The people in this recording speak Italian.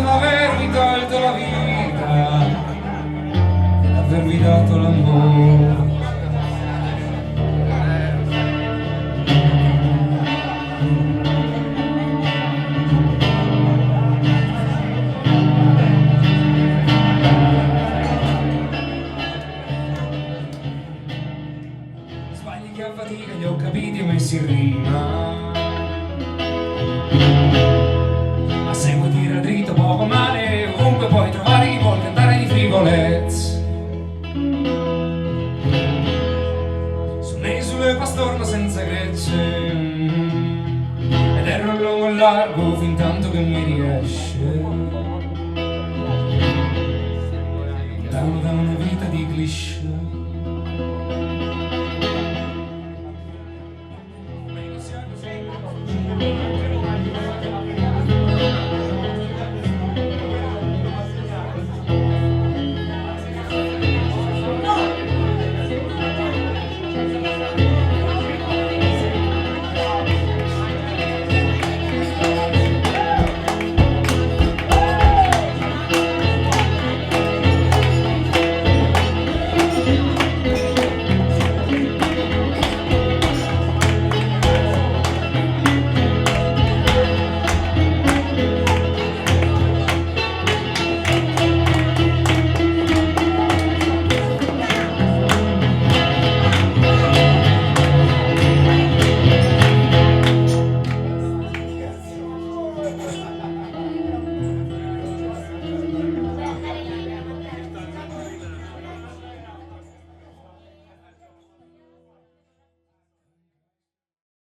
di avervi tolto la vita, di avervi dato l'amore. Sbagli che a fatica li ho capiti e messi in rima, ma se vuoi tira dritto poco male, ovunque puoi trovare chi vuol cantare di frivolezze. Suonai sulle pastorma senza grecce, ed ero a lungo e largo fin tanto che mi riesce da una vita di cliché.